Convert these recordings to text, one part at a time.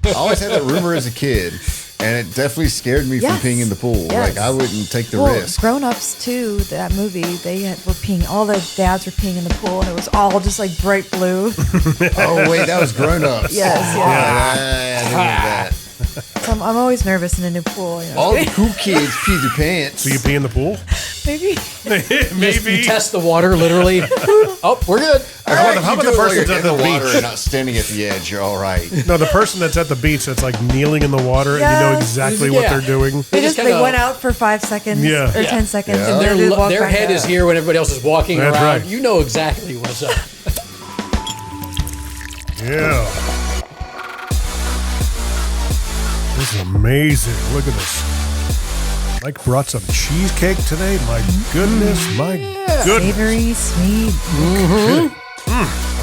I always had that rumor as a kid, and it definitely scared me from peeing in the pool. Yes. Like, I wouldn't take the risk. Grown-ups, too, that movie, were peeing. All the dads were peeing in the pool, and it was all just like bright blue. Oh, wait, that was Grown-Ups. Yes, I remember that. So I'm always nervous in a new pool. You know? All the cool kids pee their pants. So you pee in the pool? Maybe. Maybe. You test the water, literally. Oh, we're good. How about the person that's that's in at the the water beach? and not standing at the edge? You're all right. No, the person that's at the beach that's like kneeling in the water and you know Yes. exactly what they're doing. They went out for 5 seconds or 10 seconds. Yeah. And Their, then they walk their back head is out. here when everybody else is walking That's around. right. You know exactly what's up. Yeah. This is amazing. Look at this. Mike brought some cheesecake today. My goodness. My goodness. Savory, sweet.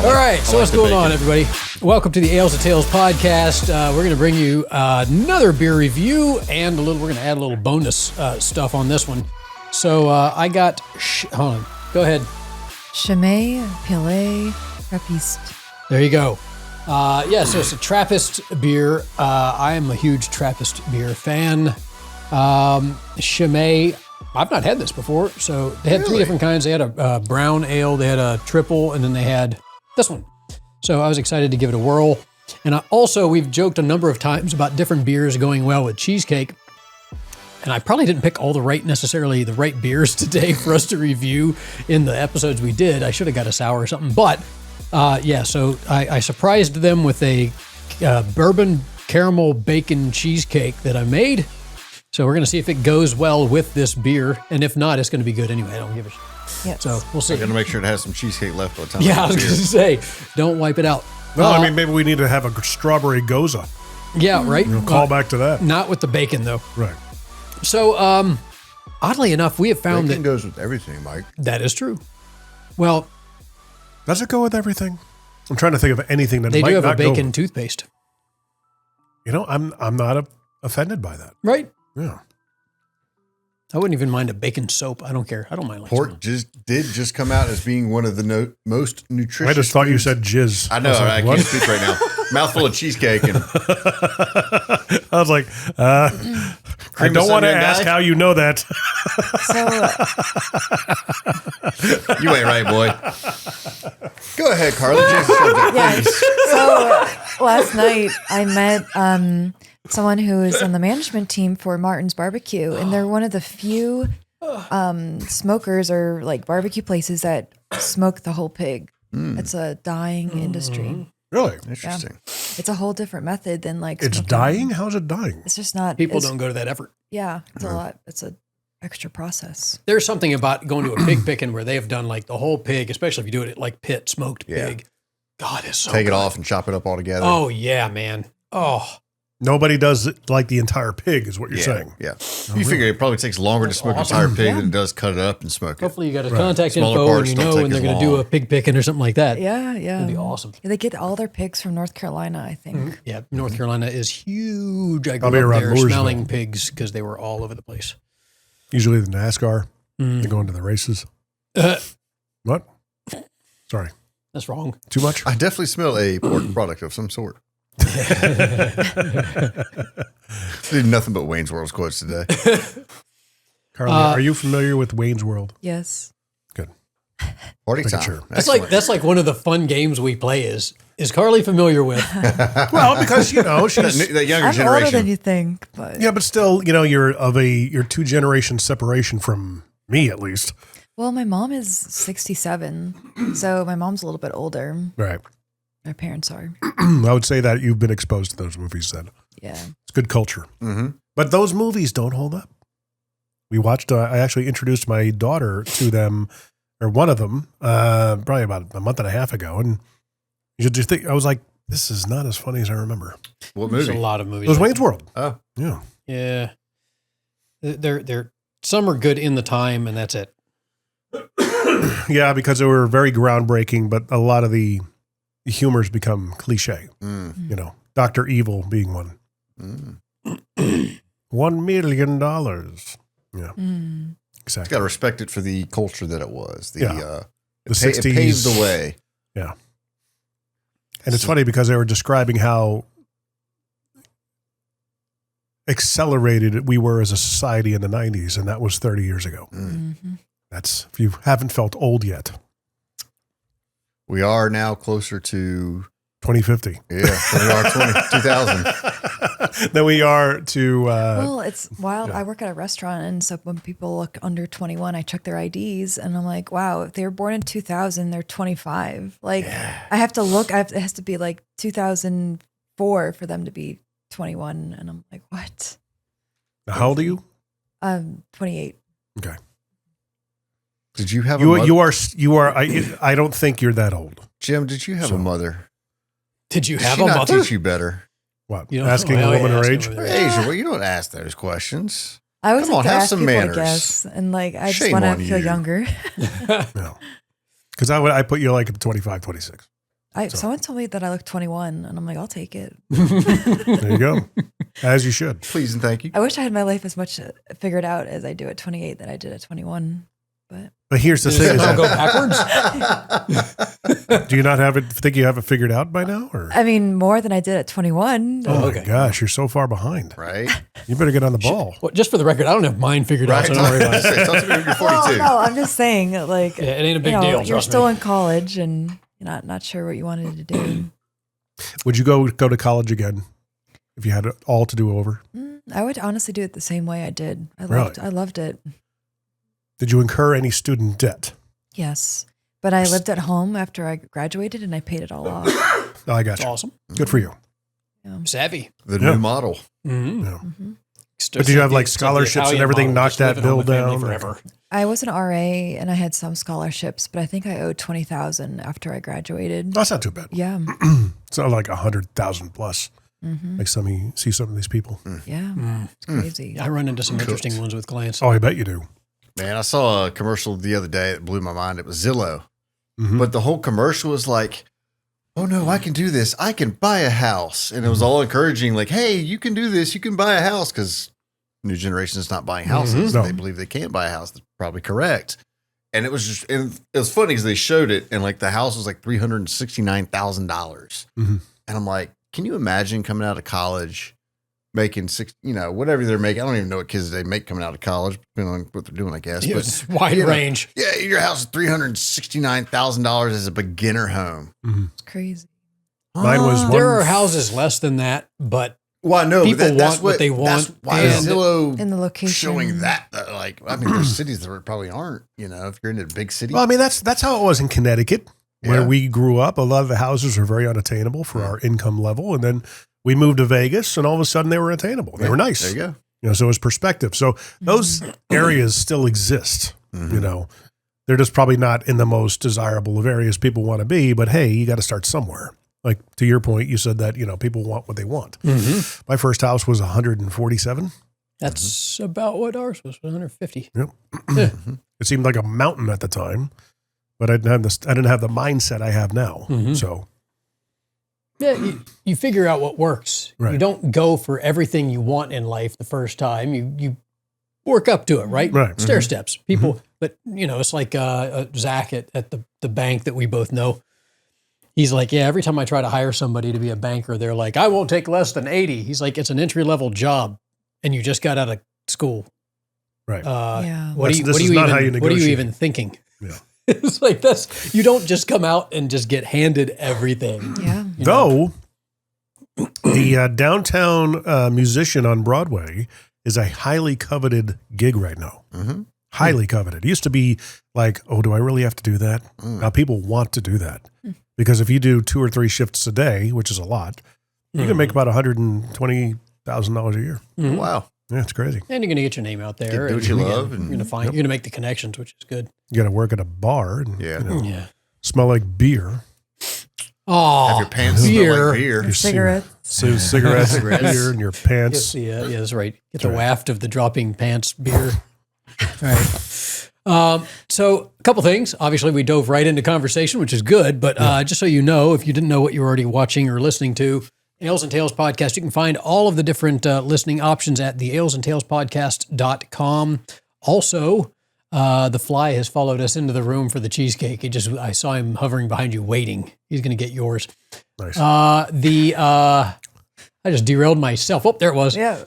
All right, so what's going on, everybody? Welcome to the Ales and Tales podcast. We're going to bring you another beer review and we're going to add a little bonus stuff on this one. So I got, hold on, go ahead. Chimay, Pillet, Trappist. There you go. So it's a Trappist beer. I am a huge Trappist beer fan. Chimay, I've not had this before. So they had 3 different kinds. They had a brown ale, they had a triple, and then they had this one. So I was excited to give it a whirl. And we've joked a number of times about different beers going well with cheesecake. And I probably didn't pick all the right beers today for us to review in the episodes we did. I should have got a sour or something. But so I surprised them with a bourbon caramel bacon cheesecake that I made. So we're going to see if it goes well with this beer. And if not, it's going to be good anyway. I don't give a shit. Yes. So we'll see. I'm going to make sure it has some cheesecake left by the time. Yeah, I was going to say, don't wipe it out. Well, I mean, maybe we need to have a strawberry goza. Yeah, right? We'll call back to that. Not with the bacon, though. Right. So, oddly enough, we have found Bacon that goes with everything, Mike. that is true. Well, Does it go with everything? I'm trying to think of anything that they might do have not a bacon go. toothpaste, You know, I'm not offended by that. right? Yeah. I wouldn't even mind a bacon soap. I don't care. I don't mind. Like Pork did just come out as being one of the most nutritious. I just thought you foods. said jizz. I know. was like, I what? can't speak right now. Mouthful of cheesecake and I was like, I don't want to onion ask guy? how you know that. So, you ain't right, boy. Go ahead, Carla. Change the subject, yeah. please. So last night I met someone who is on the management team for Martin's Barbecue, and they're one of the few smokers or like barbecue places that smoke the whole pig. It's a dying industry. Really? Interesting. It's a whole different method than like It's smoking. dying? How's it dying? It's just not. people it's- don't go to that effort. Yeah, it's a lot. It's a extra process. There's something about going to a pig picking where they've done like the whole pig, especially if you do it at like pit smoked pig. God, it's so Take it good. off and chop it up all together. Oh yeah, man. Oh, Nobody does it like the entire pig, is what you're yeah. saying. Yeah. You figure it probably takes longer to smoke awesome. an entire pig than it does cut it up and smoke it. hopefully you got a contact Smaller info and parts you don't know take when they're as going to do long. a pig picking or something like that. Yeah, yeah. That'd be awesome. They get all their pigs from North Carolina, I think. Yeah, North Carolina is huge. I grew Probably up around there Mooresville. smelling pigs because they were all over the place. Usually the NASCAR, they go into the races. What? Sorry. That's wrong. Too much? I definitely smell a pork product of some sort. Did nothing but Wayne's World's quotes today. Carly, are you familiar with Wayne's World? Yes. Good. Party Making time. sure. That's like one of the fun games we play. Is Carly familiar with? Well, because, you know, she's... that younger I'm older generation. than you think, but Yeah, but still, you know, you're 2 generations separation from me, at least. well, my mom is 67, so my mom's a little bit older. Right. My parents are. I would say that you've been exposed to those movies then. Yeah. It's good culture. Mm-hmm. But those movies don't hold up. We watched, I actually introduced my daughter to them, or one of them, probably about a month and a half ago. And you just think, I was like, this is not as funny as I remember. What There's a movie? lot of movies. It was like Wayne's World. Oh, Yeah. that. Yeah, they're some are good in the time, and that's it. Yeah, because they were very groundbreaking, but a lot of the humors become cliche. mm, You know, Dr. Evil being one. mm. $1 million. Yeah, Mm. exactly. Got to respect it for the culture that it was. Yeah. The It 60s. paved the way. Yeah. And it's funny because they were describing how accelerated we were as a society in the 90s, and that was 30 years ago. That's, if you haven't felt old yet. We are now closer to 2050. Yeah, we are 2000. Than we are to. Well, it's wild. I work at a restaurant, and so when people look under 21, I check their IDs, and I'm like, wow, if they were born in 2000, they're 25. Like, I have to look. It has to be like 2004 for them to be 21, and I'm like, what? How old are you? 28. Okay. Did you have you are. I don't think you're that old. Jim, did you have a mother? Did you have Did she a not mother? teach you better? What? Asking a woman her age? Her age? Well, you don't ask those questions. I always Come like on, to have ask some people, manners. I guess, and like I just Shame want to on feel you. younger. No. Because I put you like at 25, 26. Someone told me that I look 21, and I'm like, I'll take it. There you go. As you should. Please and thank you. I wish I had my life as much figured out as I do at 28 that I did at 21. But here's the Does thing: it is all that, go backwards? do you not have it? Think you have it figured out by now, or? I mean, more than I did at 21. Oh my okay. gosh, you're so far behind. Right? You better get on the ball. Well, just for the record, I don't have mine figured out, Right? so don't worry about it. Talk to me when you're 42. Well, no, I'm just saying, like, Yeah, it ain't a big deal. You're Trust still me. in college, and you're not sure what you wanted to do. Would you go to college again if you had it all to do over? I would honestly do it the same way I did. I loved it. Did you incur any student debt? Yes, but I lived at home after I graduated, and I paid it all off. Oh, I got It's you. awesome. Good for you. Savvy. The Yeah. new model. Mm-hmm. Yeah. But did you have like scholarships and everything? Knock that bill down. forever. I was an RA, and I had some scholarships, but I think I owed $20,000 after I graduated. That's not too bad. Yeah. It's not like 100,000 plus. Like you see some of these people. Yeah. It's crazy. I run into some interesting ones with clients. Oh, I bet you do. Man, I saw a commercial the other day that blew my mind. It was Zillow. Mhm. But the whole commercial was like, oh no, I can do this. I can buy a house. And it was all encouraging, like, hey, you can do this. You can buy a house, because new generation is not buying houses. No. They believe they can't buy a house. That's probably correct. And it was just, and it was funny because they showed it, and like the house was like $369,000. Mhm. And I'm like, can you imagine coming out of college making whatever they're making? I don't even know what kids they make coming out of college, depending on what they're doing, I guess. Yeah, But it's wide you know, range. yeah, your house is $369,000 as a beginner home. It's crazy. Mine was one. There are houses less than that, but Well, I know People that's want what they want, That's why and- Zillow In the location. showing that. Like, I mean, there's cities that probably aren't. If you're in a big city. Well, I mean, that's how it was in Connecticut, where Yeah. we grew up. A lot of the houses are very unattainable for our income level. And then we moved to Vegas, and all of a sudden they were attainable. They were nice. There you go. So it was perspective. So those areas still exist. They're just probably not in the most desirable of areas people want to be, but hey, you got to start somewhere. Like to your point, you said that, people want what they want. My first house was 147. that's about what ours was, 150. Yep. It seemed like a mountain at the time, but I didn't have the mindset I have now. So Yeah, you figure out what works. Right. You don't go for everything you want in life the first time. You work up to it, right? Right. Stair steps. People, but it's like Zach at the bank that we both know. He's like, yeah, every time I try to hire somebody to be a banker, they're like, I won't take less than 80. He's like, it's an entry-level job, and you just got out of school. right. Yeah. What This are is you not even, how you what are you negotiate. even thinking? Yeah. It's like you don't just come out and just get handed everything. Yeah. Though the downtown musician on Broadway is a highly coveted gig right now. Highly coveted. It used to be like, oh, do I really have to do that? Now people want to do that because if you do 2 or 3 shifts a day, which is a lot, you can make about $120,000 a year. Wow. Yeah, it's crazy. And you're going to get your name out there. Do what you love. You're going to find. You're going to make the connections, which is good. You got to work at a bar and Yeah. Yeah. smell like beer. Oh, Have your pants smell like beer. Your Cigarettes. cigarettes, beer, and your pants. yeah, that's right. Get the waft of the dropping pants beer. All right. So a couple things. Obviously, we dove right into conversation, which is good. But just so you know, if you didn't know what you're already watching or listening to, Ales and Tales podcast, you can find all of the different listening options at the alesandtalespodcast.com. Also, the fly has followed us into the room for the cheesecake. I saw him hovering behind you waiting. He's going to get yours. Nice. I just derailed myself. Oh, there it was. Yeah.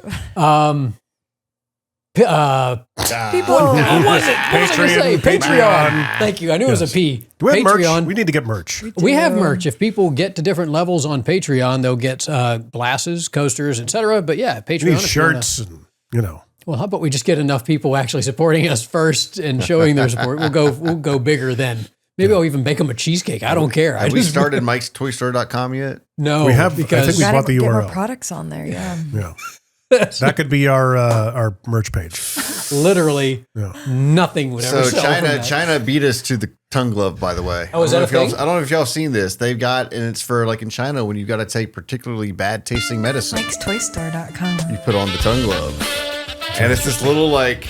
People. What was it? What was I gonna say? Patreon. Thank you. I knew it was a P. Do we have Patreon. merch? We need to get merch. We have merch. If people get to different levels on Patreon, they'll get glasses, coasters, etc. But yeah, Patreon. We need if you wanna- shirts and, you know. Well, how about we just get enough people actually supporting us first and showing their support? We'll go bigger then. Maybe I'll even bake them a cheesecake. I don't care. Have we started Mike'sToyStore.com yet? No, We have- I because think we Gotta bought the get more URL. products on there. Yeah. Yeah. That could be our merch page. literally nothing would ever So sell from that. China beat us to the tongue glove, by the way. Oh, is I that don't know a if thing? I don't know if y'all have seen this. They've got, and it's for like in China when you've got to take particularly bad tasting medicine. Mike'sToyStore.com. You put on the tongue glove. And it's this little like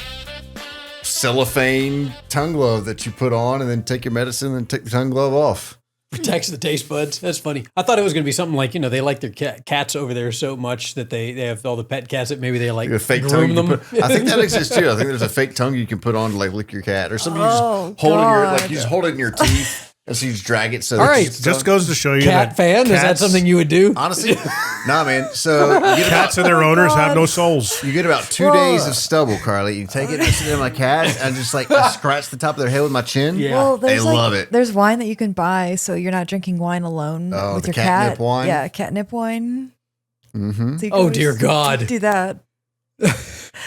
cellophane tongue glove that you put on and then take your medicine and take the tongue glove off. Protects the taste buds. That's funny. I thought it was going to be something like, they like their cats over there so much that they have all the pet cats that maybe they like A fake groom tongue. them. I think that exists too. I think there's a fake tongue you can put on to like lick your cat or something. You Oh, just hold it in your, like God. you just hold it in your teeth and so you just drag it. So All that right. it's Just goes to show you Cat that fan? Is that cats- something you would do? honestly, nah, man. So you get Cats and their owners have no souls. You get about 2 days of stubble, Carly. You take it and sit in my cat and just like I scratch the top of their head with my chin. Yeah. Well, They there's love it. There's wine that you can buy, so you're not drinking wine alone Oh, with the your catnip cat. wine? Yeah, catnip wine. Mm-hmm. So you can Oh, always dear God. do that.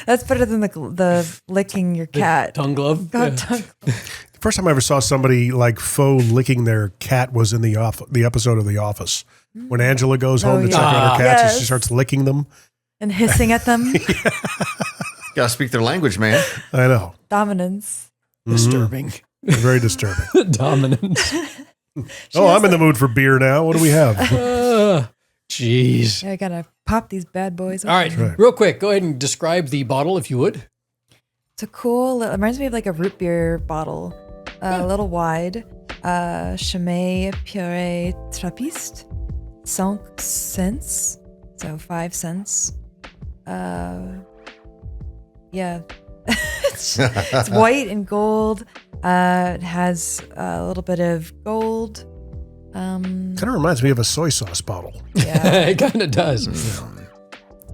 That's better than the licking your cat. Tongue glove? God, Yeah. tongue- The first time I ever saw somebody like faux licking their cat was in the episode of The Office. When Angela goes home to yeah. check on her cats and she Yes. starts licking them. and hissing at them. Gotta speak their language, man. I know. Dominance. Disturbing. Very disturbing. Dominance. Oh, I'm in the mood for beer now. What do we have? Jeez. Yeah, I gotta pop these bad boys. All right. right. Real quick, go ahead and describe the bottle if you would. It's a cool. It reminds me of like a root beer bottle. A little wide. Chimay Puree Trappiste. 5 cents. So 5 cents. Yeah. it's white and gold. It has a little bit of gold. Kind of reminds me of a soy sauce bottle. Yeah. It kind of does.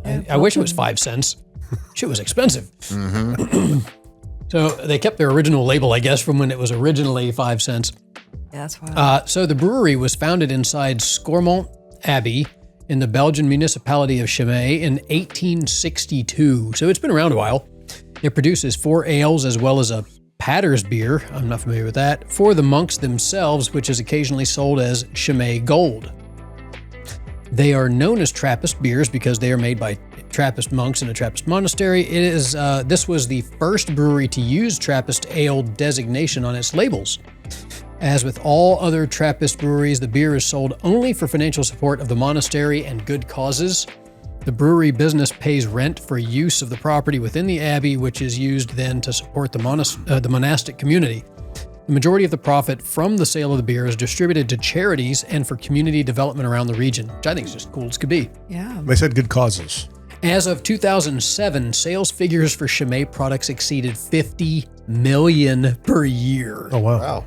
I wish it was 5 cents. Shit was expensive. So they kept their original label, I guess, from when it was originally 5 cents. Yeah, that's why. So the brewery was founded inside Scormont Abbey in the Belgian municipality of Chimay in 1862. So it's been around a while. It produces 4 ales as well as a Patter's beer. I'm not familiar with that. For the monks themselves, which is occasionally sold as Chimay Gold. They are known as Trappist beers because they are made by Trappist monks in a Trappist monastery. It is this was the first brewery to use Trappist ale designation on its labels. As with all other Trappist breweries, the beer is sold only for financial support of the monastery and good causes. The brewery business pays rent for use of the property within the abbey, which is used then to support the monastic community. The majority of the profit from the sale of the beer is distributed to charities and for community development around the region, which I think is just cool as could be. Yeah. They said good causes. As of 2007, sales figures for Chimay products exceeded 50 million per year. Oh, wow.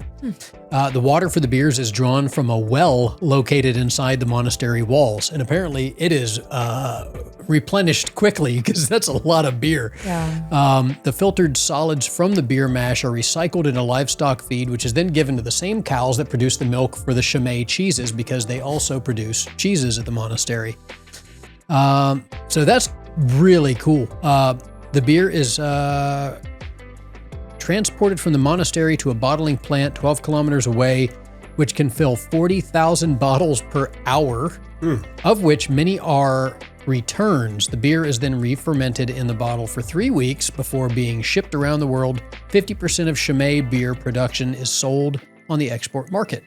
Wow. The water for the beers is drawn from a well located inside the monastery walls, and apparently it is replenished quickly because that's a lot of beer. Yeah. The filtered solids from the beer mash are recycled in a livestock feed, which is then given to the same cows that produce the milk for the Chimay cheeses because they also produce cheeses at the monastery. So that's really cool. The beer is transported from the monastery to a bottling plant 12 kilometers away, which can fill 40,000 bottles per hour, of which many are returns. The beer is then re-fermented in the bottle for 3 weeks before being shipped around the world. 50% of Chimay beer production is sold on the export market.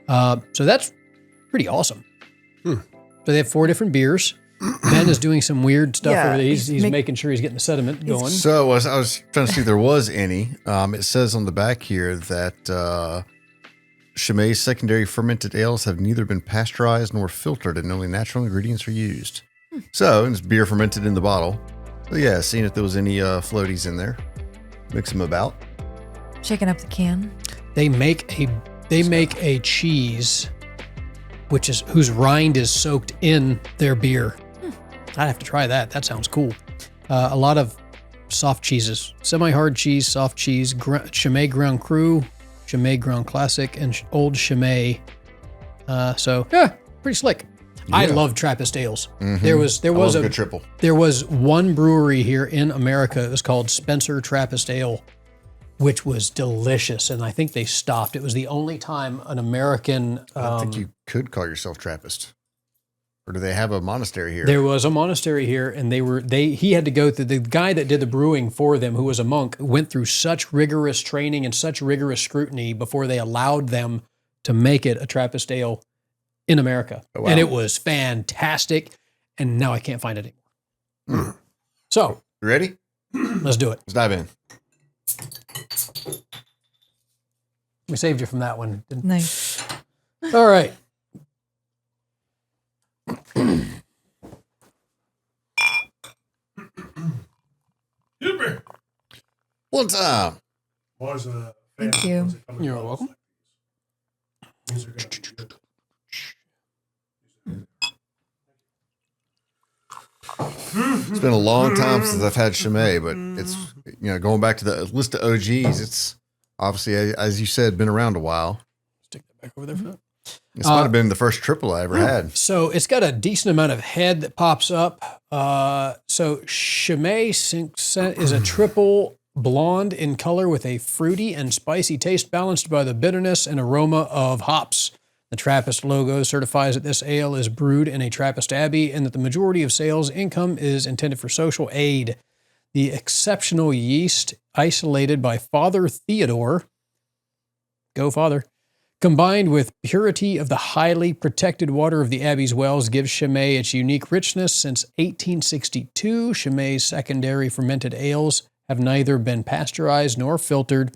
So that's pretty awesome. So they have 4 different beers. Ben is doing some weird stuff Yeah, over there. He's he's making sure he's getting the sediment going. So I was trying to see if there was any. It says on the back here that Chimay's secondary fermented ales have neither been pasteurized nor filtered, and only natural ingredients are used. So it's beer fermented in the bottle. So yeah, seeing if there was any floaties in there. Mix them about. Shaking up the can. They make a cheese whose rind is soaked in their beer. I'd have to try that. That sounds cool. A lot of soft cheeses, semi-hard cheese, soft cheese, Chimay Ground Cru, Chimay Ground Classic, and Old Chimay. So yeah, pretty slick. Yeah. I love Trappist ales. Mm-hmm. There was a good triple. There was one brewery here in America. It was called Spencer Trappist Ale, which was delicious, and I think they stopped. It was the only time an American. I think you could call yourself Trappist. Or do they have a monastery here? There was a monastery here, and he had to go through, the guy that did the brewing for them, who was a monk, went through such rigorous training and such rigorous scrutiny before they allowed them to make it a Trappist ale in America. Oh, wow. And it was fantastic, and now I can't find it anymore. So. You ready? Let's do it. Let's dive in. We saved you from that one. Nice. All right. One time. Thank you. You're welcome. It's been a long time since I've had Chimay, but it's, going back to the list of OGs, it's obviously, as you said, been around a while. Stick that back over there for that. This might have been the first triple I ever had. So it's got a decent amount of head that pops up. So Chimay Cinq is a triple blonde in color with a fruity and spicy taste balanced by the bitterness and aroma of hops. The Trappist logo certifies that this ale is brewed in a Trappist abbey and that the majority of sales income is intended for social aid. The exceptional yeast isolated by Father Theodore, go Father, combined with purity of the highly protected water of the Abbey's wells gives Chimay its unique richness. Since 1862, Chimay's secondary fermented ales have neither been pasteurized nor filtered,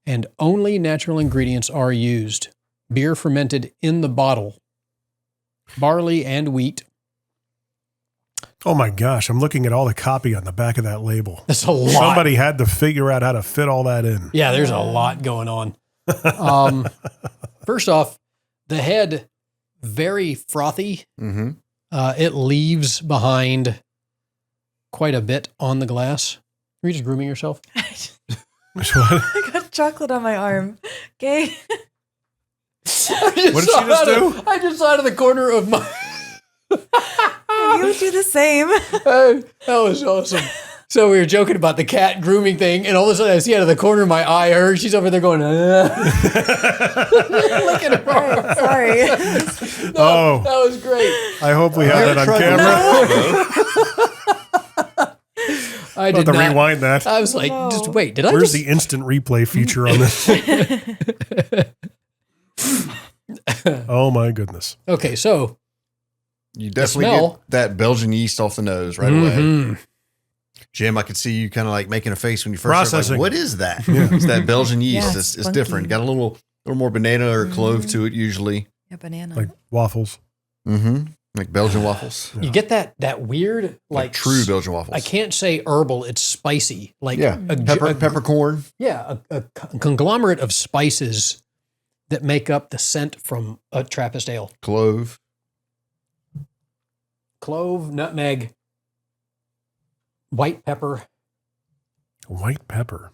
and only natural ingredients are used. Beer fermented in the bottle, barley and wheat. Oh my gosh, I'm looking at all the copy on the back of that label. That's a lot. Somebody had to figure out how to fit all that in. Yeah, there's a lot going on. First off, the head, very frothy. Mm-hmm. It leaves behind quite a bit on the glass. Are you just grooming yourself? I got chocolate on my arm. Okay. What did she just do? I just saw out of the corner of my... You do the same. That was awesome. So we were joking about the cat grooming thing, and all of a sudden I see out of the corner of my eye, I heard she's over there going, Look at her. Right, sorry. No, that was great. I hope we have that on camera. I did to not rewind that. I was like, just wait, did I Where's just... the instant replay feature on this? Oh my goodness. Okay, so you definitely get that Belgian yeast off the nose right away. Jim, I could see you kind of like making a face when you first started. Like, what is that? Yeah. It's that Belgian yeast. Yeah, it's different. Got a little more banana or clove to it usually. Yeah, banana. Like waffles. Mm-hmm. Like Belgian waffles. You get that weird, like true Belgian waffles. I can't say herbal, it's spicy. Like peppercorn. Yeah, a conglomerate of spices that make up the scent from a Trappist ale. Clove, nutmeg, white pepper. White pepper.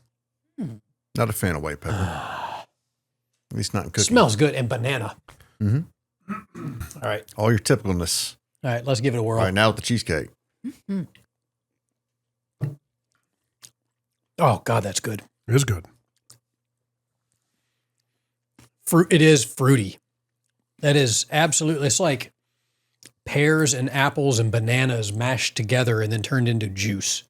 Not a fan of white pepper. At least not in cooking. Smells good, and banana. Mm-hmm. All right. All your typicalness. All right, let's give it a whirl. All right, now with the cheesecake. Mm-hmm. Oh, God, that's good. It is good. It is fruity. That is absolutely, it's like pears and apples and bananas mashed together and then turned into juice.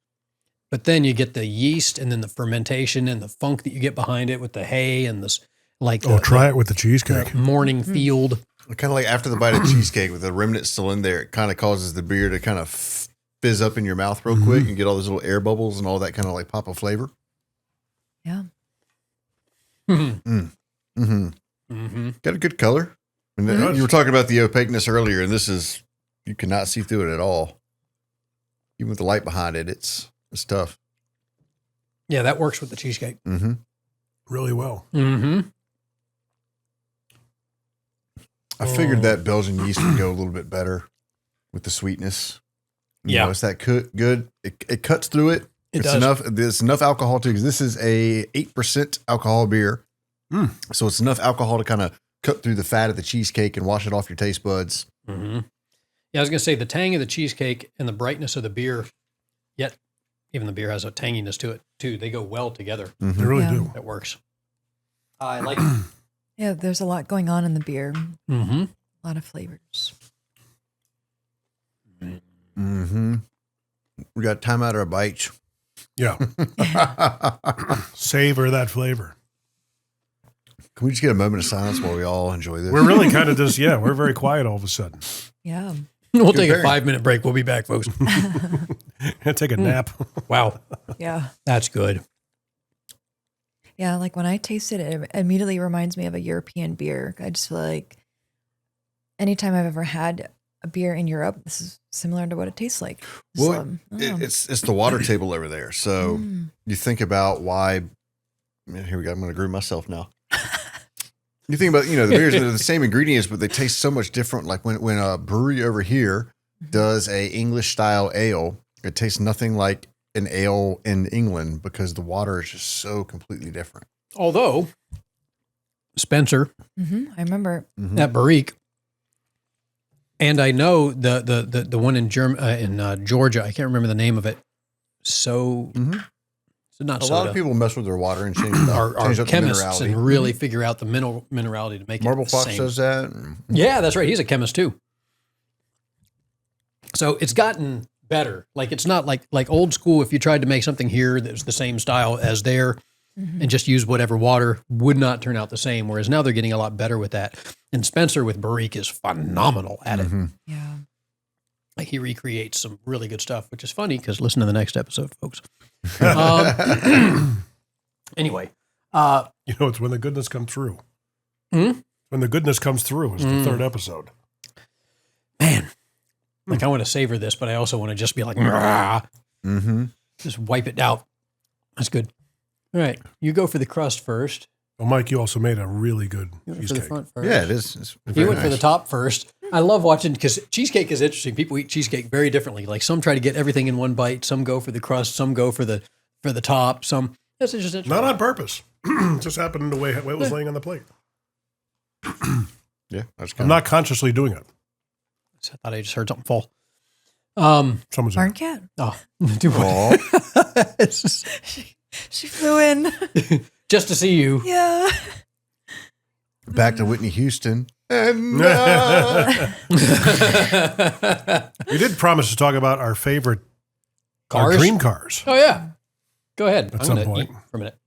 But then you get the yeast and then the fermentation and the funk that you get behind it with the hay and this, like, try it with the cheesecake. The morning field. Kind of like after the bite of cheesecake with the remnant still in there, it kind of causes the beer to kind of fizz up in your mouth real quick and get all those little air bubbles and all that kind of like pop of flavor. Yeah. Got a good color. And you were talking about the opaqueness earlier, and this is, you cannot see through it at all. Even with the light behind it, it's tough. Yeah, that works with the cheesecake. Really well. I figured that Belgian yeast would go a little bit better with the sweetness. You know, it's that good. It cuts through it. It's does. enough. There's enough alcohol too, because this is a 8% alcohol beer. So it's enough alcohol to kind of cut through the fat of the cheesecake and wash it off your taste buds. Mm-hmm. Yeah, I was going to say the tang of the cheesecake and the brightness of the beer, yet even the beer has a tanginess to it too. They go well together. They really do. It works. I like it. Yeah, there's a lot going on in the beer. Mm-hmm. A lot of flavors. Mm-hmm. We got time out of our bites. Yeah. Savor that flavor. Can we just get a moment of silence while we all enjoy this? We're really kind of just, we're very quiet all of a sudden. Yeah. We'll take a pairing. 5-minute break. We'll be back, folks. Take a nap. Wow. Yeah. That's good. Yeah, like when I taste it, it immediately reminds me of a European beer. I just feel like anytime I've ever had a beer in Europe, this is similar to what it tastes like. Well, So, I don't know. it's the water table over there. So you think about why. Here we go. I'm going to groove myself now. You think about, the beers are the same ingredients, but they taste so much different. Like when a brewery over here does a English style ale, it tastes nothing like an ale in England because the water is just so completely different. Although, Spencer I remember. at Barrique, and I know the one in Georgia, I can't remember the name of it. So, so not A soda. lot of people mess with their water and change it up, Are change up the chemists minerality. and really figure out the minerality to make Marble it the Fox same. does that. Yeah, that's right. He's a chemist too. So it's gotten better. Like it's not like old school. If you tried to make something here that was the same style as there and just use whatever water, would not turn out the same. Whereas now they're getting a lot better with that. And Spencer with Barrique is phenomenal at it. Yeah. Like he recreates some really good stuff, which is funny because listen to the next episode, folks. Anyway, It's when the goodness comes through. When the goodness comes through is the third episode. man, like I want to savor this, but I also want to just be like, just wipe it out. That's good. All right, you go for the crust first. Well, Mike, you also made a really good You went for the cheesecake. front first. Yeah, it is. It's You very went for the nice. top first. I love watching because cheesecake is interesting. People eat cheesecake very differently. Like some try to get everything in one bite. Some go for the crust. Some go for the top. Some that's just interesting. Not on purpose. Just happened the way it was laying on the plate. Yeah, that's I'm kind not consciously doing it. I thought I just heard something fall. Someone's Barn cat. Oh, do of. what? It's just, She flew in. just to see you. Yeah. Back to Whitney Houston. And We did promise to talk about our favorite our Cars? dream cars. Oh yeah. Go ahead. At I'm some gonna point. eat for a minute.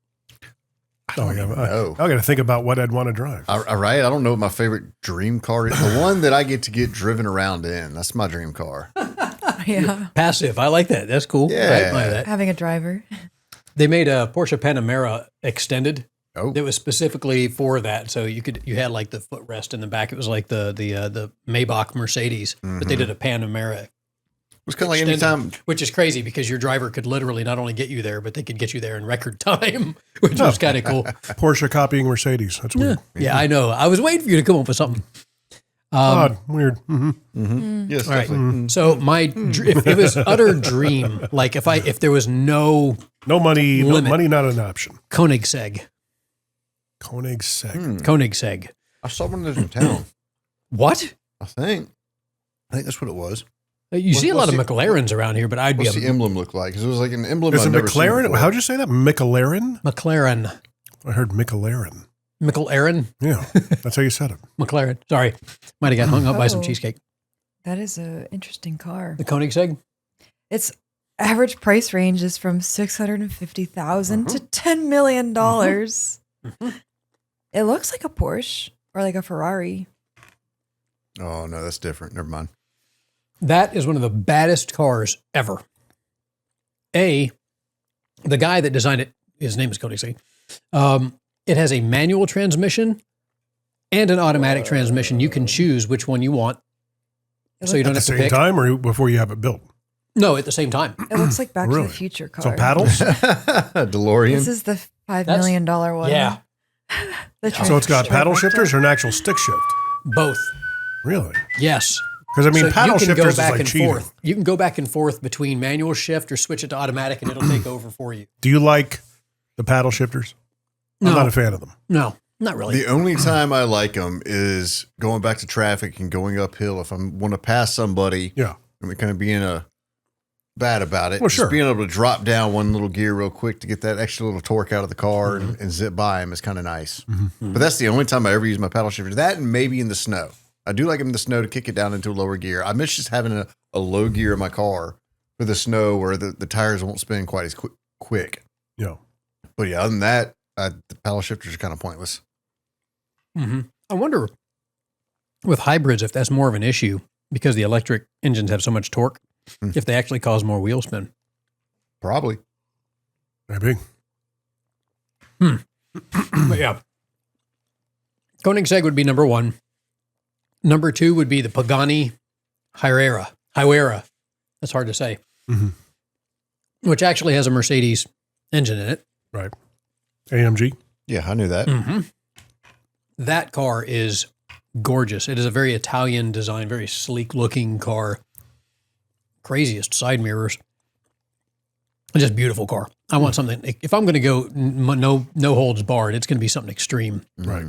Oh, yeah. know. I got to think about what I'd want to drive. all right, I don't know what my favorite dream car is. The one that I get to get driven around in. That's my dream car. Yeah. Passive. I like that. That's cool. Yeah. I admire that. Having a driver. They made a Porsche Panamera extended. Oh, That was specifically for that. So you had like the footrest in the back. It was like the Maybach Mercedes, but they did a Panamera, it's kind of like extended, anytime. which is crazy because your driver could literally not only get you there, but they could get you there in record time, which was kind of cool. Porsche copying Mercedes. That's weird. Yeah, I know. I was waiting for you to come up with something. Odd. Weird. Yes, All right. definitely. So if it was utter dream, like if there was no No money. No Limit. money, not an option. Koenigsegg, Koenigsegg. Koenigsegg. I saw one of those in town. What? I think that's what it was. You see a lot what's of McLarens around here, but I'd be What's a the emblem look like? Because it was like an emblem. Is it I've never seen McLaren? before. How'd you say that? McLaren? McLaren. I heard McLaren. McLaren? Yeah, that's how you said it. McLaren. Sorry. Might have got hung up by some Oh. cheesecake. That is an interesting car. The Koenigsegg? Its average price range is from $650,000 to $10 million. It looks like a Porsche or like a Ferrari. Oh no, that's different. Never mind. That is one of the baddest cars ever. The guy that designed it, his name is Koenigsegg. It has a manual transmission and an automatic transmission. You can choose which one you want. It, So you look- don't At have the to same pick. time or before you have it built? No, at the same time. it looks like Back to Really? the Future car. So paddles? DeLorean. This is the $5 million one. Yeah. The So it's got trans- paddle trifecta. shifters or an actual stick shift? Both. Really? Yes. Because I mean, So paddle you can shifters go is back like and cheating. forth. You can go back and forth between manual shift or switch it to automatic, and it'll take over for you. Do you like the paddle shifters? No. I'm not a fan of them. No, not really. The only time I like them is going back to traffic and going uphill. If I want to pass somebody, Yeah. I'm kind of being bad about it. Well, sure. Just being able to drop down one little gear real quick to get that extra little torque out of the car and zip by them is kind of nice. But that's the only time I ever use my paddle shifter. That and maybe in the snow. I do like them in the snow to kick it down into a lower gear. I miss just having a low gear in my car for the snow where the tires won't spin quite as quick. Yeah. But yeah, other than that, the paddle shifters are kind of pointless. I wonder with hybrids if that's more of an issue because the electric engines have so much torque, if they actually cause more wheel spin. Probably. Maybe. But yeah. Koenigsegg would be number one. Number two would be the Pagani Hyera. That's hard to say. Which actually has a Mercedes engine in it. Right. AMG. Yeah, I knew that. That car is gorgeous. It is a very Italian design, very sleek looking car. Craziest side mirrors. Just beautiful car. I want something. If I'm going to go no holds barred, it's going to be something extreme. Right.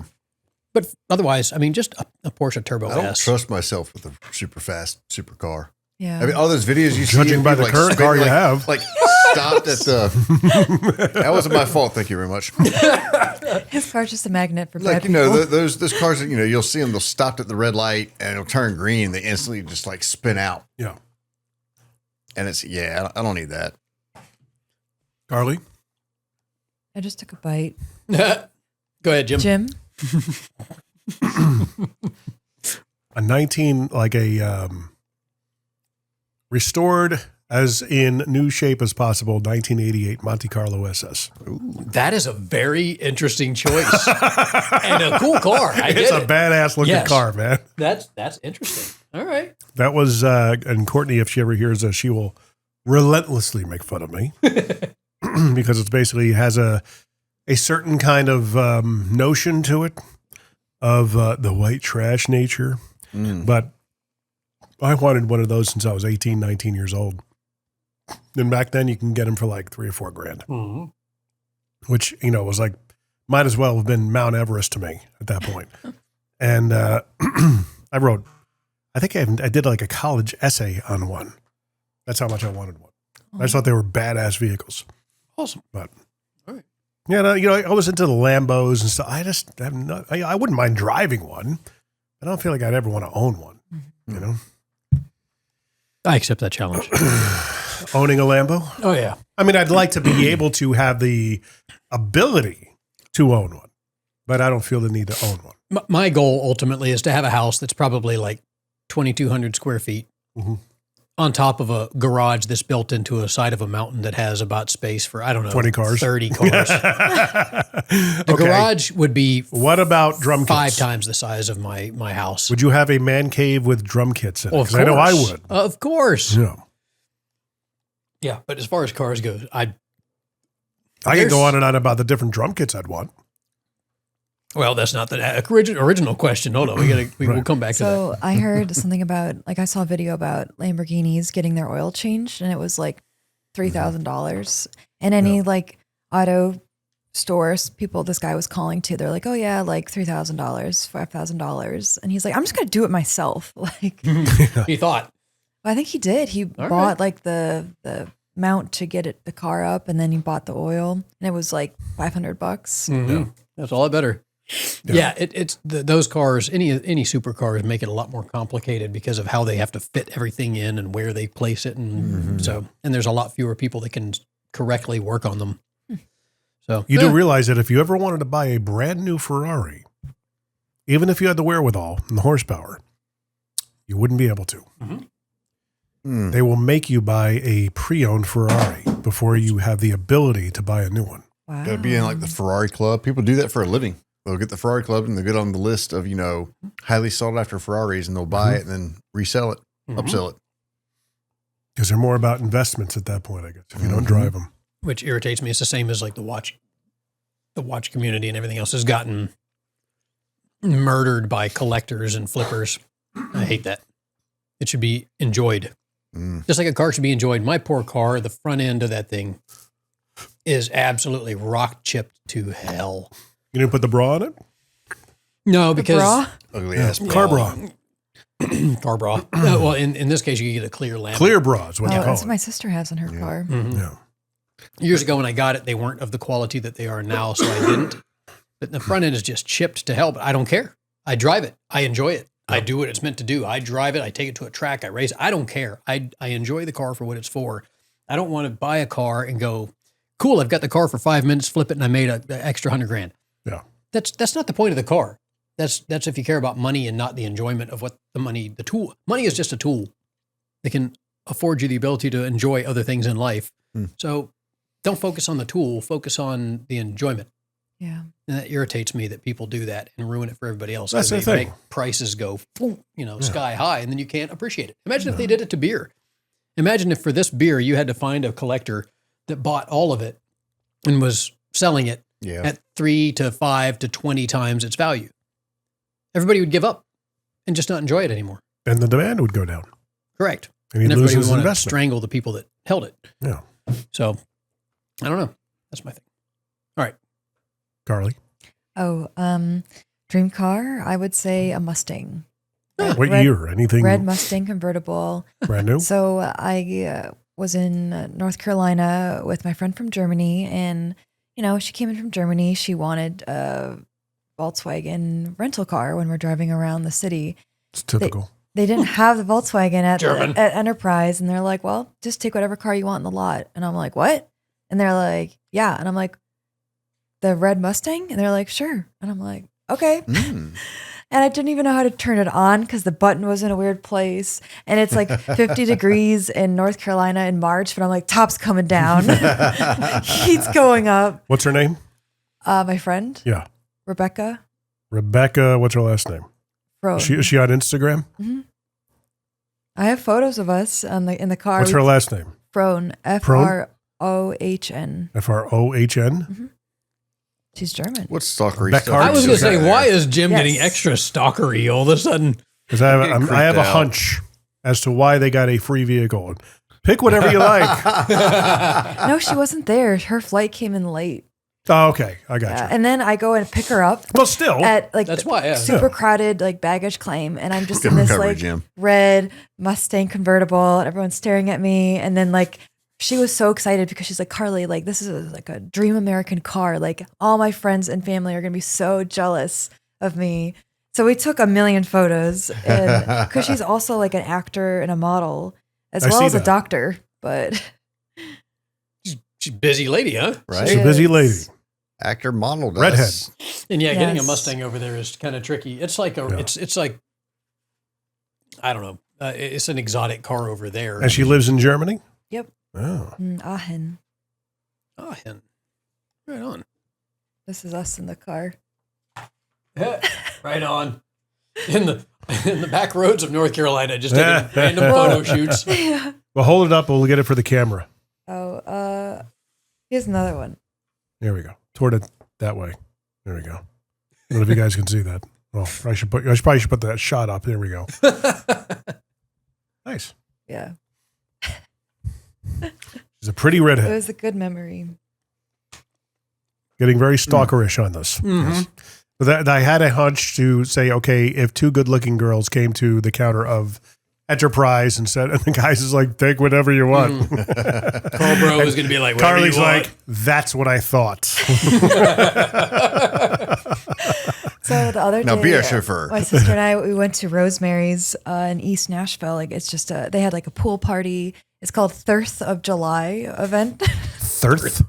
But otherwise, I mean, just a Porsche Turbo I don't S. trust myself with a super fast supercar. Yeah. I mean, all those videos you see, Judging of by people, the current car you have. like stopped at the. That wasn't my fault. Thank you very much. His car's just a magnet for Like bad people. those cars that you'll see them. They'll stop at the red light and it'll turn green. They instantly just like spin out. Yeah. And it's I don't need that. Carly? I just took a bite. Go ahead, Jim. Jim? a restored as in new shape as possible 1988 Monte Carlo SS. That is a very interesting choice and a cool car. It's a badass looking car, man. That's interesting. All right. That was and Courtney, if she ever hears this, she will relentlessly make fun of me because it's basically has a certain kind of notion to it of the white trash nature. But I wanted one of those since I was 18, 19 years old. And back then you can get them for like $3 or $4 grand, which, was like, might as well have been Mount Everest to me at that point. And I did like a college essay on one. That's how much I wanted one. I just thought they were badass vehicles. Awesome. But all right. Yeah, no, I was into the Lambos and stuff. I wouldn't mind driving one. I don't feel like I'd ever want to own one, I accept that challenge. Owning a Lambo? Oh, yeah. I mean, I'd like to be able to have the ability to own one, but I don't feel the need to own one. My goal ultimately is to have a house that's probably like 2,200 square feet on top of a garage that's built into a side of a mountain that has about space for, 20 cars, 30 cars. The garage would be what about drum kits? 5 times the size of my house. Would you have a man cave with drum kits in it? Well, Because I know I would. Of course. Yeah. Yeah, but as far as cars go, I can go on and on about the different drum kits I'd want. Well, that's not the original question. Hold on, we'll come back to that. So I heard something about, I saw a video about Lamborghinis getting their oil changed, and it was like $3,000. And any auto stores, people this guy was calling to, they're like, oh yeah, like $3,000, $5,000. And he's like, I'm just going to do it myself. He thought. I think he did. He bought the mount to get the car up, and then he bought the oil, and it was like $500. Yeah. That's a lot better. Yeah, it's those cars. Any supercars make it a lot more complicated because of how they have to fit everything in and where they place it, and and there's a lot fewer people that can correctly work on them. So you do realize that if you ever wanted to buy a brand new Ferrari, even if you had the wherewithal and the horsepower, you wouldn't be able to. They will make you buy a pre-owned Ferrari before you have the ability to buy a new one. Wow. Got to be in like the Ferrari club. People do that for a living. They'll get the Ferrari club and they'll get on the list of, highly sought after Ferraris, and they'll buy it and then resell it, upsell it. Because they're more about investments at that point, I guess, if you don't drive them. Which irritates me. It's the same as like the watch community and everything else has gotten murdered by collectors and flippers. I hate that. It should be enjoyed. Just like a car should be enjoyed. My poor car, the front end of that thing is absolutely rock chipped to hell. You didn't put the bra on it? No, because Ugly ass Car bra. car bra. Well, in this case, you get a clear lamp. Clear bra is what you Oh, call that's it. what my sister has in her car. Yeah. Years ago when I got it, they weren't of the quality that they are now, so I didn't. But the front end is just chipped to hell, but I don't care. I drive it. I enjoy it. I do what it's meant to do. I drive it. I take it to a track. I race it. I don't care. I enjoy the car for what it's for. I don't want to buy a car and go, cool, I've got the car for 5 minutes, flip it, and I made an extra $100,000. Yeah. That's not the point of the car. That's if you care about money and not the enjoyment of what the tool. Money is just a tool that can afford you the ability to enjoy other things in life. So don't focus on the tool, focus on the enjoyment. Yeah. And that irritates me that people do that and ruin it for everybody else. That's the They thing. make prices go, boom, sky high, and then you can't appreciate it. Imagine if they did it to beer. Imagine if for this beer, you had to find a collector that bought all of it and was selling it at 3 to 5 to 20 times its value. Everybody would give up and just not enjoy it anymore. And the demand would go down. Correct. And he'd lose everybody would his want to investment. strangle the people that held it. Yeah. So I don't know. That's my thing. All right. Carly. Oh, dream car, I would say a Mustang. What year? Anything Red Mustang convertible. brand new? So I was in North Carolina with my friend from Germany, and she came in from Germany. She wanted a Volkswagen rental car when we're driving around the city. It's typical. They didn't have the Volkswagen at German. Enterprise, and they're like, "Well, just take whatever car you want in the lot." And I'm like, "What?" And they're like, "Yeah." And I'm like, "The red Mustang?" And they're like, "Sure." And I'm like, "Okay." And I didn't even know how to turn it on because the button was in a weird place. And it's like 50 degrees in North Carolina in March, but I'm like, top's coming down. Heat's going up. What's her name? My friend, Yeah. Rebecca. Rebecca, what's her last name? Frone. Is she on Instagram? I have photos of us in the car. What's her last name? Frone. F-R-O-H-N. F-R-O-H-N? She's German. What's stalkery Beck stuff? Hart. I was going to say, Okay. why is Jim Yes. getting extra stalkery all of a sudden? Because I Getting have a creeped out. hunch as to why they got a free vehicle. Pick whatever you like. No, she wasn't there. Her flight came in late. Oh, okay. I got you. And then I go and pick her up Well, still. at like That's the why, yeah. super crowded like baggage claim, and I'm just Good in this recovery, like Jim. red Mustang convertible, and everyone's staring at me. And then like she was so excited because she's like, "Carly, like this is like a dream American car. Like all my friends and family are gonna be so jealous of me." So we took a million photos, and because she's also like an actor and a model as I well see as a that. doctor, but She's a busy lady, huh? Right? She's a busy lady. Actor model does. Redhead. And yeah, getting a Yes. Mustang over there is kind of tricky. It's like it's like, I don't know. It's an exotic car over there. And she lives in Germany? yep, Oh. Aachen. Oh, and right on. This is us in the car. Right on. In the back roads of North Carolina, just taking random photo shoots. Yeah. Well, hold it up. We'll get it for the camera. Oh, here's another one. There we go. Toward it that way. There we go. I don't know if you guys can see that. Well, I probably should put that shot up. There we go. Nice. Yeah, She's a pretty it redhead. was a good memory. Getting very stalkerish on this. Yes. But that I had a hunch to say, okay, if two good-looking girls came to the counter of Enterprise and said, and the guy's is like, take whatever you want. Carl Bro is going to be like, whatever Carly's you want. like, that's what I thought. So the other Now day, be a chauffeur. my sister and I, we went to Rosemary's in East Nashville. Like it's just they had like a pool party. It's called Thirth of July event. Thirth?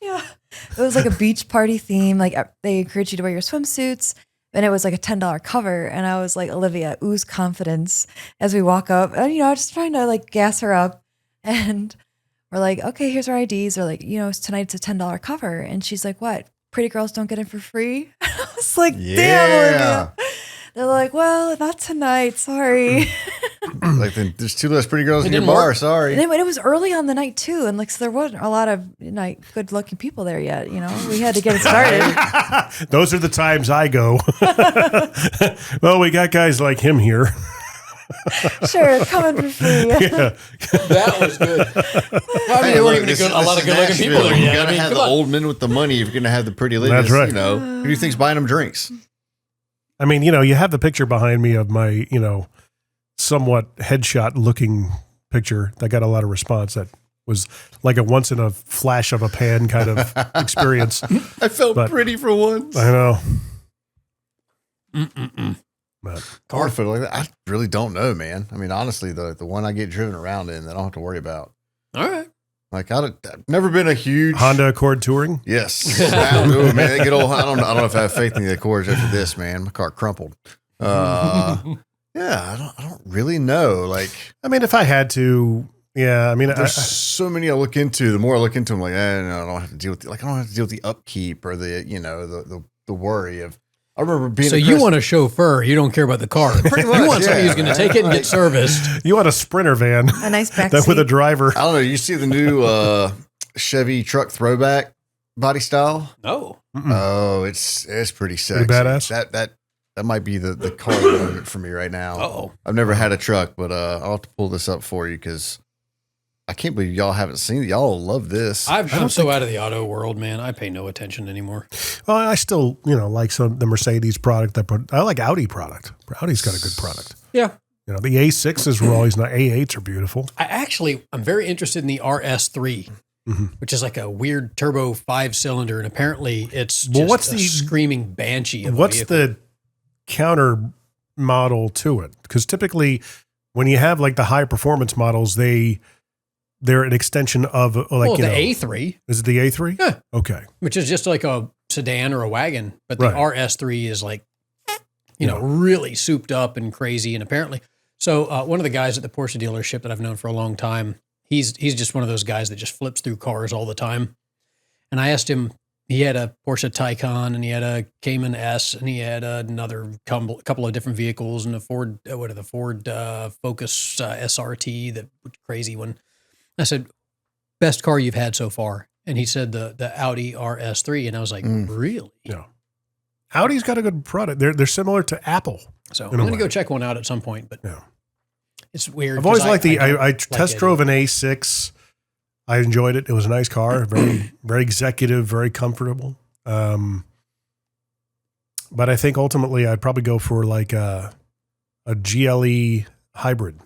Yeah, it was like a beach party theme. Like they encouraged you to wear your swimsuits. And it was like a $10 cover. And I was like, Olivia, ooze confidence as we walk up. And, just trying to like gas her up. And we're like, okay, here's our IDs. Or like, tonight's a $10 cover. And she's like, what? Pretty girls don't get in for free? I was like, damn, Olivia. They're like, well, not tonight. Sorry. Like, then there's 2 less pretty girls in your didn't bar. work. Sorry. And it was early on the night too, and like so there wasn't a lot of like good-looking people there yet. You know, we had to get it started. Those are the times I go. Well, we got guys like him here. Sure, coming for free. That was good. I mean, there weren't even a lot of good-looking people there You yet. got to I mean, have the come on. old men with the money if you're going to have the pretty ladies. That's right. You know, who do you think's buying them drinks? I mean, you know, you have the picture behind me of my, you know, somewhat headshot looking picture that got a lot of response. That was like a once in a flash of a pan kind of experience. I felt But- pretty for once. I know. But Car photo like that. I really don't know, man. I mean, honestly, the one I get driven around in that I don't have to worry about. All right. Like, I've never been a huge Honda Accord touring. Yes. Ooh, man, they get old. I don't know if I have faith in the Accords after this, man. My car crumpled. Yeah, I don't really know. Like, I mean, if I had to, yeah, I mean, there's so many I look into. The more I look into them, like, no, I don't have to deal with I don't have to deal with the upkeep or the, you know, the worry of. I remember being. So you want a chauffeur. You don't care about the car. Pretty much, You want somebody yeah, who's going to man. take it and get serviced. you want a Sprinter van A nice back that with a seat. driver. I don't know. You see the new Chevy truck throwback body style? No. Oh, it's pretty sexy. Pretty badass? That might be the car moment for me right now. Uh-oh. I've never had a truck, but I'll have to pull this up for you because I can't believe y'all haven't seen it. Y'all love this. I'm so out of the auto world, man. I pay no attention anymore. Well, I still, you know, like the Mercedes product. I like Audi product. Audi's got a good product. Yeah. You know, the A6s were always not. A8s are beautiful. I'm very interested in the RS3, which is like a weird turbo 5-cylinder, and apparently it's just what's a the- screaming banshee. Of a What's vehicle. the counter model to it? Because typically, when you have like the high performance models, they're an extension of like well, you the know, A3, Is it the A3? Yeah. Okay. which is just like a sedan or a wagon, but the Right. RS3 is like, you know, really souped up and crazy. And apparently, so one of the guys at the Porsche dealership that I've known for a long time, he's just one of those guys that just flips through cars all the time. And I asked him, he had a Porsche Taycan and he had a Cayman S and he had another couple of different vehicles and a Ford Focus SRT, that crazy one. I said, best car you've had so far. And he said the Audi RS3. And I was like, really? Yeah. Audi's got a good product. They're similar to Apple. So I'm In a going to way. go check one out at some point, but Yeah. it's weird. I've always 'cause liked I don't test like drove it. an A6. I enjoyed it. It was a nice car, very, very executive, very comfortable. But I think ultimately I'd probably go for like a GLE hybrid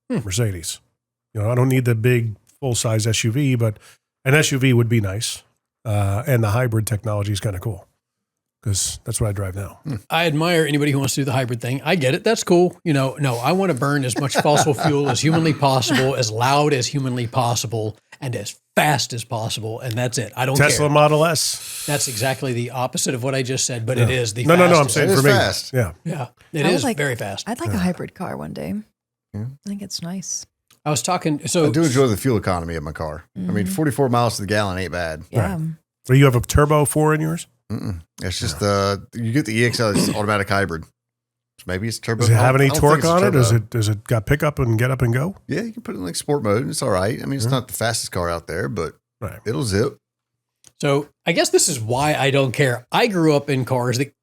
Mercedes. You know, I don't need the big full size SUV, but an SUV would be nice. And the hybrid technology is kind of cool because that's what I drive now. I admire anybody who wants to do the hybrid thing. I get it. That's cool. You know, no, I want to burn as much fossil fuel as humanly possible, as loud as humanly possible, and as fast as possible. And that's it. I don't Tesla care. Model S. That's exactly the opposite of what I just said, but it is the No, I'm fastest. saying It for is me. fast. Yeah. Yeah, it I would is like- very fast. I'd like a hybrid car one day. Yeah. I think it's nice. I was talking, so I do enjoy the fuel economy of my car. I mean, 44 miles to the gallon ain't bad. Yeah. So you have a turbo 4 in yours? It's just you get the EXL, it's automatic hybrid. So maybe it's turbo. Does it have any I don't torque think it's on it? turbo. Does it got pickup and get up and go? Yeah, you can put it in like sport mode and it's all right. I mean, it's not the fastest car out there, but Right. it'll zip. So I guess this is why I don't care. I grew up in cars that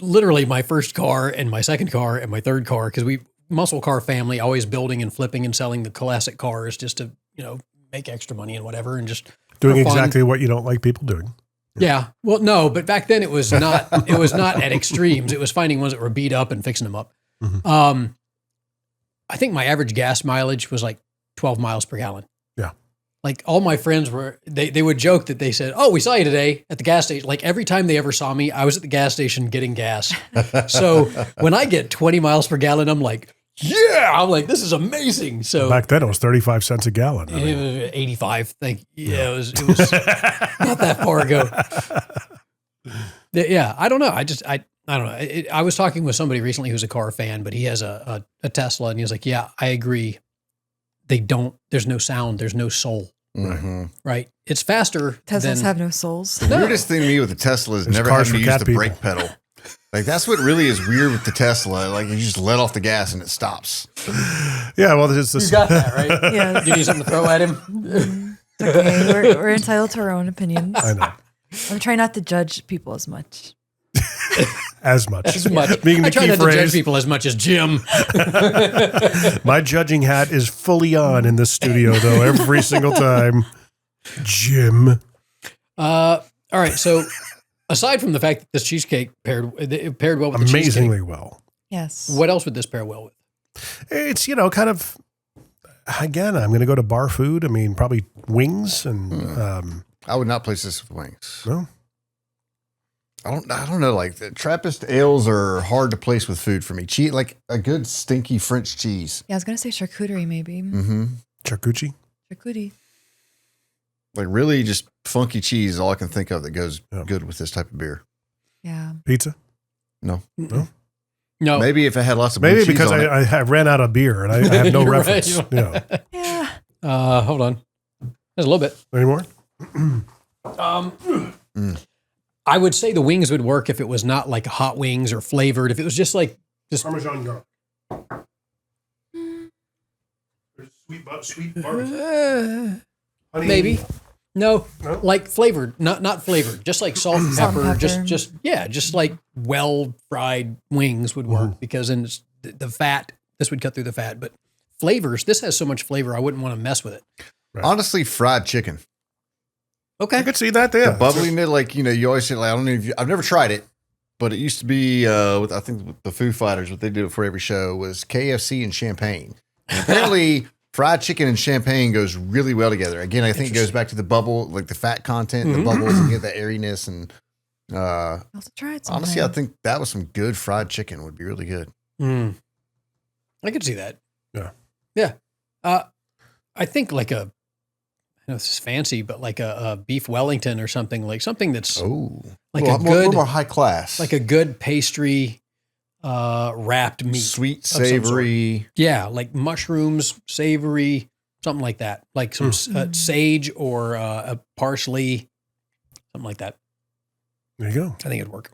literally my first car and my second car and my third car, because we muscle car family, always building and flipping and selling the classic cars just to, you know, make extra money and whatever. And just Doing for fun. exactly what you don't like people doing. Yeah. Well, no, but back then it was not at extremes. It was finding ones that were beat up and fixing them up. I think my average gas mileage was like 12 miles per gallon. Yeah. Like all my friends they would joke that they said, "Oh, we saw you today at the gas station." Like every time they ever saw me, I was at the gas station getting gas. So when I get 20 miles per gallon, I'm like, yeah, I'm like, this is amazing. So Back then it was 35 cents a gallon. I it mean, was 85. It was not that far ago. Yeah, I don't know. I don't know. I was talking with somebody recently who's a car fan, but he has a Tesla, and he was like, "Yeah, I agree. There's no sound. There's no soul. Right? It's faster. Teslas than, have no souls. The weirdest thing to me with the Tesla is There's never cars having to for use cat the people. brake pedal. Like that's what really is weird with the Tesla. Like you just let off the gas and it stops. Yeah, well, it's this. You got that, right? Yes. You need something to throw at him? It's okay. We're entitled to our own opinions. I know. I'm trying not to judge people as much. As much. As much. Being the I try key not to judge phrase. people as much as Jim. My judging hat is fully on in this studio, though, every single time. Jim. All right, so aside from the fact that this cheesecake paired well with the Amazingly cheesecake, well. Yes. what else would this pair well with? It's, kind of, again, I'm going to go to bar food. I mean, probably wings and, I would not place this with wings. no. I don't know. Like the Trappist ales are hard to place with food for me. Like a good stinky French cheese. Yeah, I was gonna say charcuterie, maybe. Mm-hmm. Charcuterie. Charcuterie. Like really just funky cheese is all I can think of that goes Yeah. good with this type of beer. Yeah. Pizza. No. No, Maybe if it had lots of blue Maybe cheese because on it. I ran out of beer and I have no You're right, reference. you don't- Yeah. Yeah. hold on. There's a little bit. Any more? I would say the wings would work if it was not like hot wings or flavored. If it was just like Parmesan garlic. Sweet barbecue. maybe. No, No? like flavored, not flavored, just like salt and Salt and pepper, pepper. just like well fried wings would work because then the fat, this would cut through the fat. But flavors, this has so much flavor, I wouldn't want to mess with it. Honestly, fried chicken. Okay. I could see that there. The bubbliness, like, you always say, like, I don't know if I've never tried it, but it used to be, with, I think with the Foo Fighters, what they did for every show was KFC and champagne. And apparently, fried chicken and champagne goes really well together. Again, I think it goes back to the bubble, like the fat content, the bubbles, and get the airiness. And I'll have to try it sometime. honestly, I think that was some good fried chicken would be really good. I could see that. Yeah. Yeah. I think like I know this is fancy, but like a beef Wellington or something, like something that's Oh, like a a little good, more high class, like a good pastry, wrapped meat. sweet, some sort. savory. Yeah. Like mushrooms, savory, something like that. Like some sage or a parsley, something like that. There you go. I think it'd work.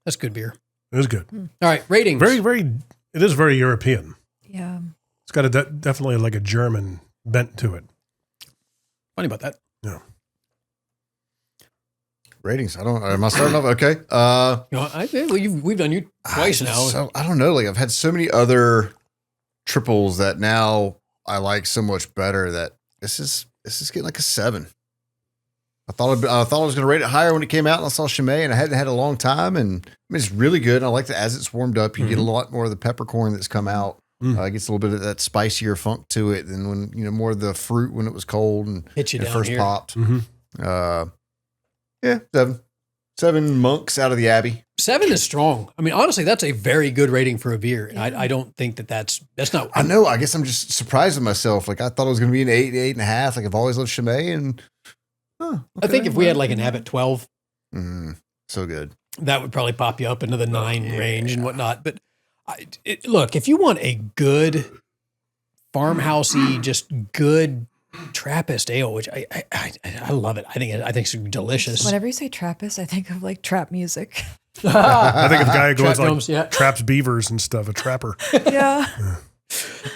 That's good beer. It was good. All right. Ratings. It is very European. Yeah. It's got definitely like a German bent to it. Funny about that. Yeah. Ratings. Am I starting off? Okay. We've done you twice now. So, I don't know. Like I've had so many other triples that now I like so much better that this is getting like a 7. I thought I was going to rate it higher when it came out, and I saw Chimay, and I hadn't had it a long time, and I mean, it's really good. And I like that as it's warmed up, you get a lot more of the peppercorn that's come out. It gets a little bit of that spicier funk to it than when more of the fruit when it was cold and Hit you it down first here. popped. Yeah, 7 monks out of the Abbey. 7 is strong. I mean, honestly, that's a very good rating for a beer. And I don't think that's not. I know. I guess I'm just surprised at myself. Like I thought it was going to be an 8, 8.5. Like I've always loved Chimay, and I think if we had like an Abbott 12, so good. that would probably pop you up into the 9 range and whatnot. But look, if you want a good farmhousey, just good Trappist ale, which I love it. I think it's delicious. Whenever you say Trappist, I think of like trap music. I think of the guy who goes Trap like gnomes, yeah. traps beavers and stuff, a trapper. Yeah.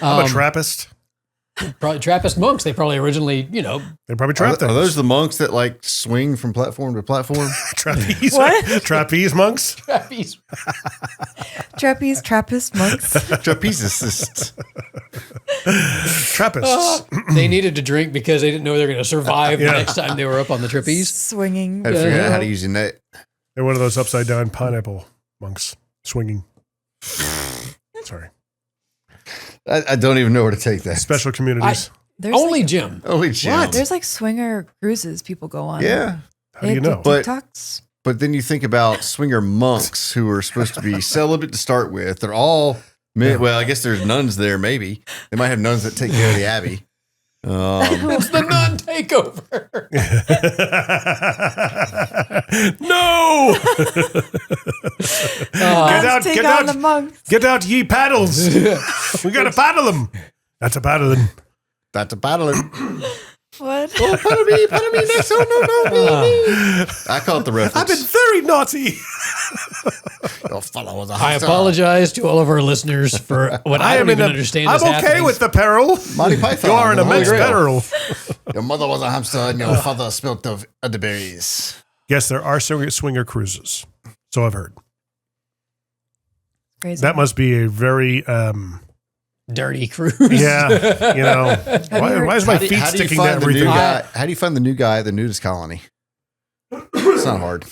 I'm a Trappist. Probably Trappist monks. They probably originally, They probably trap Are things. those the monks that like swing from platform to platform? Trapeze? What? Trapeze monks? trapeze. Trapeze, Trappist monks. Trapezicists. Trappists. They needed to drink because they didn't know they were going to survive the next time they were up on the trapeze. Swinging. Had to figure out how to use your net. They're one of those upside down pineapple monks swinging. Sorry. I don't even know where to take that. Special communities. There's Only like, Jim. Holy shit. there's like swinger cruises people go on. Yeah. How do you know? But- TikToks. But then you think about swinger monks who are supposed to be celibate to start with. They're all men. Well, I guess there's nuns there, maybe. They might have nuns that take care of the abbey. It's the nun takeover. No! Take on the monks. Get out, ye paddles. We got to paddle them. That's a paddling. That's a paddling. What? Oh, pardon me, next. Oh, no, baby. I caught the reference. I've been very naughty. Your fellow was a I hamster. apologize to all of our listeners for what I don't even understand. I'm is okay happening. with the peril. Monty Python. You are in the Holy immense Grail. peril. Your mother was a hamster and your father smelt of the berries. Yes, there are swinger cruises. So I've heard. Crazy. That must be a very, dirty cruise. yeah, you know. Why is my feet How do you sticking to find the new everything? guy? How do you find the new guy at the nudist colony? It's not hard.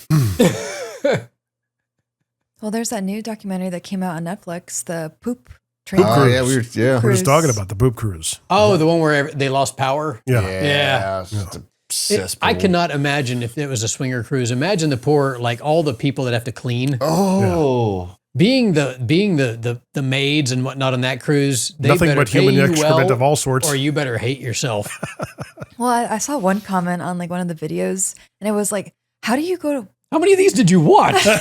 Well, there's that new documentary that came out on Netflix, the poop train. Poop Oh cruise. yeah, we were We're Cruise. just talking about the poop cruise. Oh, the one where they lost power. Yeah. Yeah. It's just a cesspool. I cannot imagine if it was a swinger cruise. Imagine the poor, like all the people that have to clean. Oh. Being the maids and whatnot on that cruise, they Nothing better but pay human you excrement well, of all sorts. or you better hate yourself. Well, I saw one comment on like one of the videos, and it was like, "How do you go to?" How many of these did you watch? No,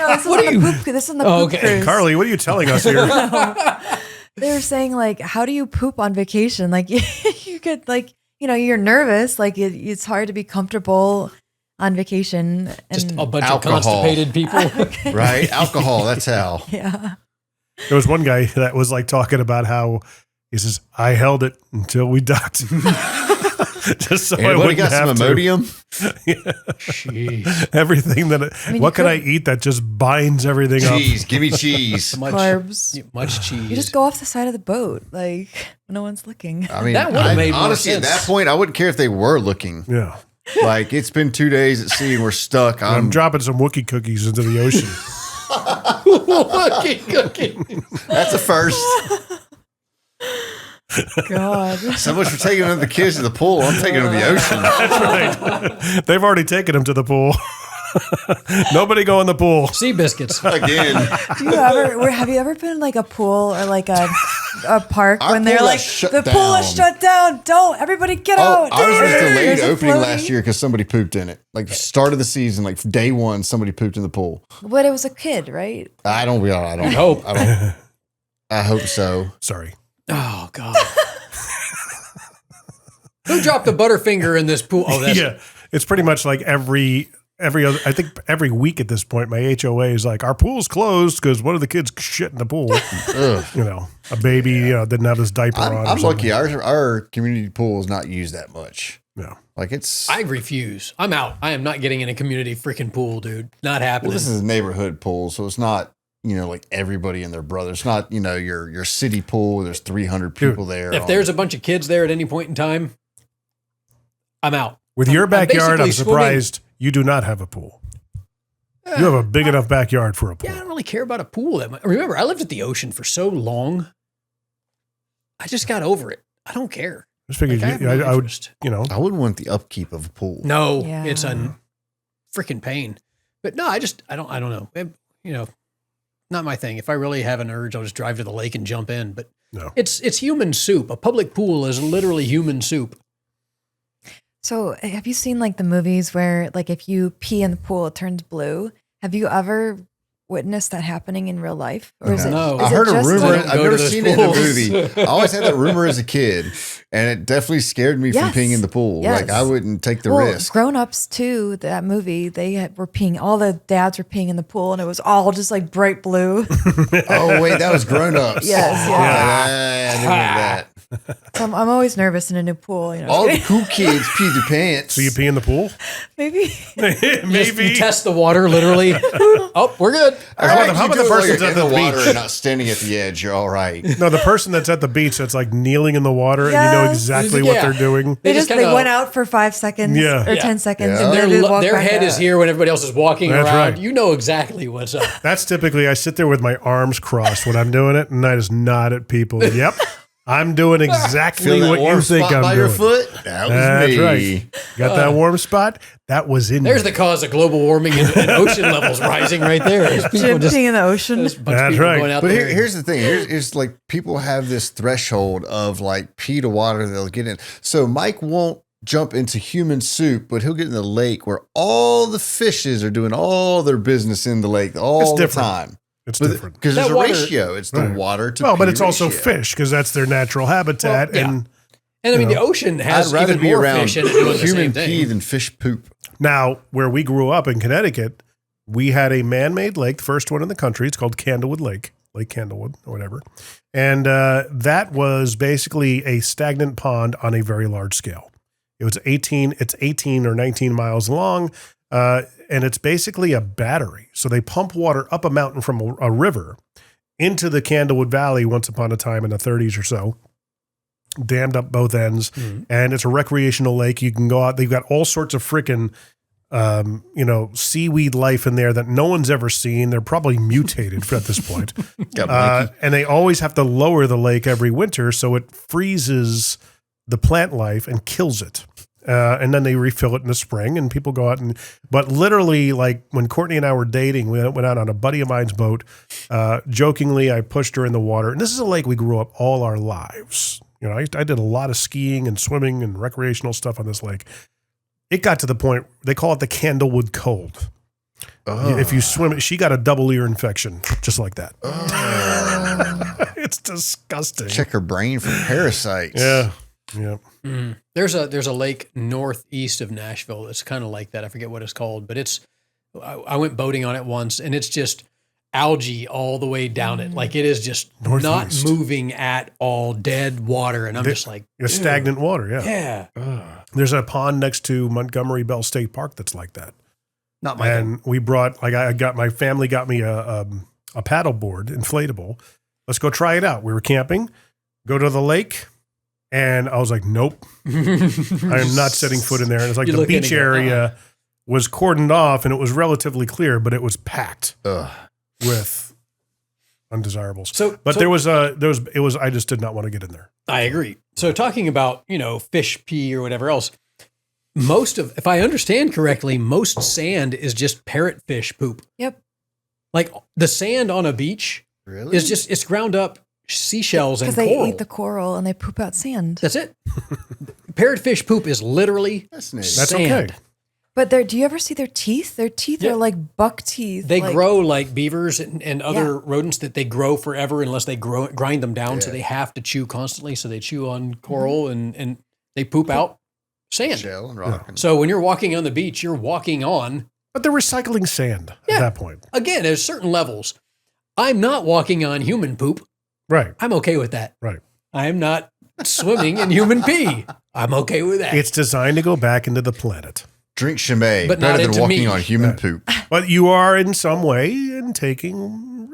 this is on the poop. This is on the Oh, poop okay. cruise. Carly, what are you telling us here? They were saying like, "How do you poop on vacation?" Like you get like, you're nervous. Like it's hard to be comfortable on vacation. And Just a bunch Alcohol. of constipated people. Right? Alcohol, that's how. yeah. There was one guy that was like talking about how he says, I held it until we docked. Just so I Anybody wouldn't got some have to. Imodium? Jeez. Everything that, mean, what you can I could- eat that just binds everything up? Cheese. Give me cheese. Much Carbs. cheese. You just go off the side of the boat, like no one's looking. I mean, That would've made more honestly, at sense. that point, I wouldn't care if they were looking. Yeah. Like, it's been 2 days at sea and we're stuck. I'm dropping some Wookiee cookies into the ocean. Cookie. That's a first. God. So much for taking the kids to the pool. I'm taking them to the ocean. That's right. They've already taken him to the pool. Nobody go in the pool. Sea biscuits. Again. Have you ever been in like a pool or like a park Our when they're pool like, is shut the pool is down." shut down. Don't everybody get Oh, out. ours was delayed There's a opening floaty. last year because somebody pooped in it. Like, start of the season, like day one, somebody pooped in the pool. But it was a kid, right? I don't hope. I hope so. Sorry. Oh, God. Who dropped the Butterfinger in this pool? Oh, that's Yeah. It's pretty much like every other, I think every week at this point, my HOA is like, our pool's closed because one of the kids shit in the pool. Ugh. A baby, didn't have his diaper on. or I'm lucky. something. Our community pool is not used that much. No. Like, it's. I refuse. I'm out. I am not getting in a community freaking pool, dude. Not happening. Well, this is a neighborhood pool, so it's not, like everybody and their brother. It's not, your city pool where there's 300 people there. if there's a bunch of kids there at any point in time, I'm out. With your I'm backyard, I'm basically surprised you do not have a pool. You have a big enough backyard for a pool. Yeah, I don't really care about a pool that much. Remember, I lived at the ocean for so long. I just got over it. I don't care. Just figured Like, I have no I would, interest. I wouldn't want the upkeep of a pool. No, Yeah. it's a freaking pain. But no, I don't know. Not my thing. If I really have an urge, I'll just drive to the lake and jump in. But No. it's human soup. A public pool is literally human soup. So have you seen like the movies where like if you pee in the pool, it turns blue? Have you ever witnessed that happening in real life? Or is it, No. is I it heard a just rumor. I like- don't I've go never to those seen it in a pools. movie. I always had that rumor as a kid, and it definitely scared me from Yes. peeing in the pool. Yes. Like, I wouldn't take the well, risk. grown-ups too, that movie, were peeing, all the dads were peeing in the pool and it was all just like bright blue. Oh, wait, that was grown ups. Yes, I didn't know that. So I'm always nervous in a new pool. All the cool kids pee their pants. So you pee in the pool? Maybe. You Maybe. test the water, literally. Oh, we're good. How about the person that's that's at the water beach? and not standing at the edge? You're all right. No, the person that's at the beach that's like kneeling in the water and you know Yes. exactly Yeah. what they're doing. They just they kinda- went out for 5 seconds Yeah. or Yeah. 10 seconds Yeah. and Their, they walk their back head up. is here when everybody else is walking That's around. right. You know exactly what's up. That's typically, I sit there with my arms crossed when I'm doing it and I just nod at people. Yep. I'm doing exactly Feel that what warm you think spot I'm by doing. your foot? That was That's me. right. Got that warm spot? That was in There's me. the cause of global warming and ocean levels rising right there. There's people Jim just, peeing in the ocean. there's a bunch of That's people right. going out But there. here's the thing. Here's like people have this threshold of like pee to water they'll get in. So Mike won't jump into human soup, but he'll get in the lake where all the fishes are doing all their business in the lake all It's the different. time. It's different. Because there's That a water- ratio. It's the Right. water to Well, but pee it's also ratio. fish because that's their natural habitat. Well, yeah. And And I mean, the ocean has I'd rather even be more around fish in it doing the human same pee thing. than fish poop. Now, where we grew up in Connecticut, we had a man-made lake, the first one in the country. It's called Candlewood Lake, Lake Candlewood or whatever. And that was basically a stagnant pond on a very large scale. It's 18 or 19 miles long, and it's basically a battery. So they pump water up a mountain from a river into the Candlewood Valley once upon a time in the 30s or so, dammed up both ends. And it's a recreational lake. You can go out. They've got all sorts of freaking, seaweed life in there that no one's ever seen. They're probably mutated at this point. And they always have to lower the lake every winter so it freezes the plant life and kills it. And then they refill it in the spring and people go out but literally, like when Courtney and I were dating, we went out on a buddy of mine's boat. Jokingly, I pushed her in the water. And this is a lake we grew up all our lives. You know, I did a lot of skiing and swimming and recreational stuff on this lake. It got to the point, they call it the Candlewood Cold. If you swim it, she got a double ear infection, just like that. It's disgusting. Check her brain for parasites. Yeah. There's a lake northeast of Nashville that's kind of like that. I forget what it's called, but I went boating on it once, and it's just algae all the way down it. Like it is just not moving at all, dead water. And I'm just like, stagnant water. Yeah. Yeah. There's a pond next to Montgomery Bell State Park that's like that. Not my And we brought, my family got me a paddle board, inflatable. Let's go try it out. We were camping, go to the lake. And I was like, nope, I am not setting foot in there. And it's like the beach area was cordoned off and it was relatively clear, but it was packed with undesirables. I just did not want to get in there. I agree. So talking about, fish pee or whatever else, if I understand correctly, most sand is just parrotfish poop. Yep. Like the sand on a beach is it's ground up seashells and coral. Because they coral. eat the coral and they poop out sand. That's it. Parrotfish poop is literally That's sand. okay. But do you ever see their teeth? Their teeth are like buck teeth. They grow like beavers and other rodents that they grow forever unless they grind them down. So they have to chew constantly. So they chew on coral and they poop out sand. Shell and rock. So when you're walking on the beach, you're walking on. But they're recycling sand at that point. Again, there's certain levels. I'm not walking on human poop. Right. I'm okay with that. Right. I am not swimming in human pee. I'm okay with that. It's designed to go back into the planet. Drink Chimay, But not better than into walking me. on human poop. But you are in some way taking,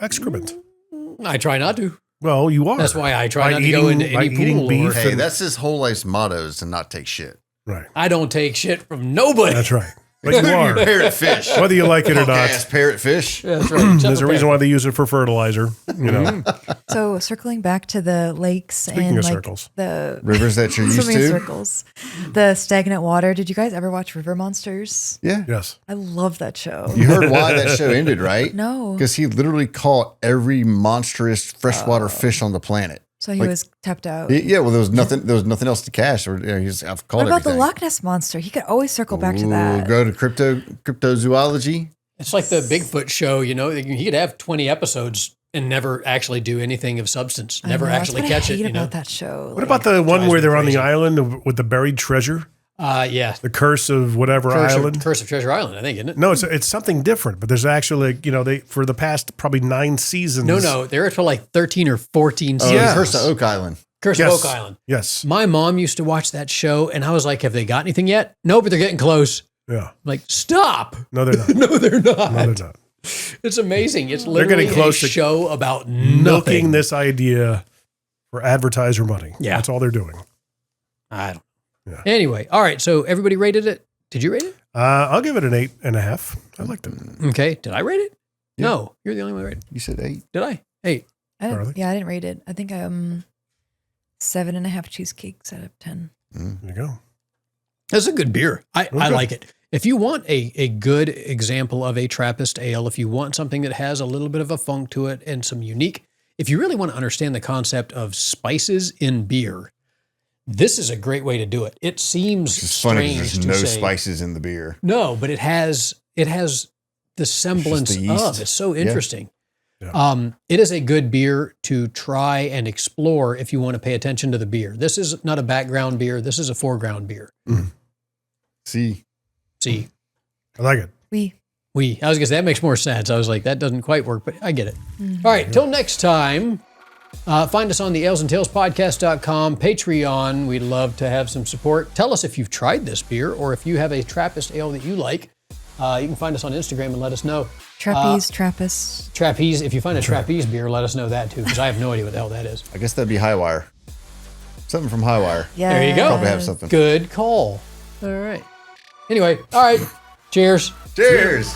excrement. I try not to. Well, you are. That's why I try By not to go into by any eating pool. beef. Hey, that's his whole life's motto is to not take shit. Right. I don't take shit from nobody. That's right. But you are. Parrotfish. Whether you like it or not. Ass parrotfish. That's right. There's a reason why they use it for fertilizer, So circling back to the lakes Speaking and of like circles. the Rivers that you're used swimming to. circles, the stagnant water. Did you guys ever watch River Monsters? Yeah. Yes. I love that show. You heard why that show ended, right? No. Because he literally caught every monstrous freshwater fish on the planet. So he Like- was tapped out. Yeah, well, there was nothing else to catch. Or I've caught What about everything. the Loch Ness monster? He could always circle back to Ooh, that. Go to cryptozoology. It's like the Bigfoot show, he could have 20 episodes and never actually do anything of substance, I never know, actually that's what catch I it. hate about that show. What about the one drives where me they're on the crazy. island with the buried treasure? Yeah. The curse of whatever island? Curse of Treasure Island, I think, isn't it? No, it's something different, but there's actually, they for the past probably 9 seasons. No. They're for like 13 or 14 seasons. Yeah. Curse of Oak Island. Curse Yes. of Oak Island. Yes. My mom used to watch that show, and I was like, have they got anything yet? No, but they're getting close. Yeah. I'm like, stop. No, they're not. No, they're not. No, they're not. It's amazing. It's They're literally getting close a to show about Milking nothing. this idea for advertiser money. Yeah. That's all they're doing. I don't know. Yeah. Anyway, all right. So everybody rated it. Did you rate it? I'll give it an 8.5. I liked it. Okay. Did I rate it? Yeah. No. You're the only one who rated it. You said 8. Did I? 8. Carly? I didn't rate it. I think 7.5 cheesecakes out of 10. There you go. That's a good beer. I Okay. like it. If you want a good example of a Trappist ale, if you want something that has a little bit of a funk to it and some unique, if you really want to understand the concept of spices in beer, this is a great way to do it. It seems It's funny strange because to there's no say. spices in the beer. No, but it has the semblance the yeast. of. It's so Yeah. interesting. It is a good beer to try and explore if you want to pay attention to the beer. This is not a background beer. This is a foreground beer. See. I like it. I was going to say, that makes more sense. I was like, that doesn't quite work, but I get it. All right, till next time, find us on the alesandtalespodcast.com, Patreon. We'd love to have some support. Tell us if you've tried this beer or if you have a Trappist ale that you like. You can find us on Instagram and let us know. Trappist. Trapeze. If you find a trapeze beer, let us know that too, because I have no idea what the hell that is. I guess that'd be Highwire. Something from Highwire. Yeah. There you go. Probably have something. Good call. All right. Anyway, all right. Cheers. Cheers.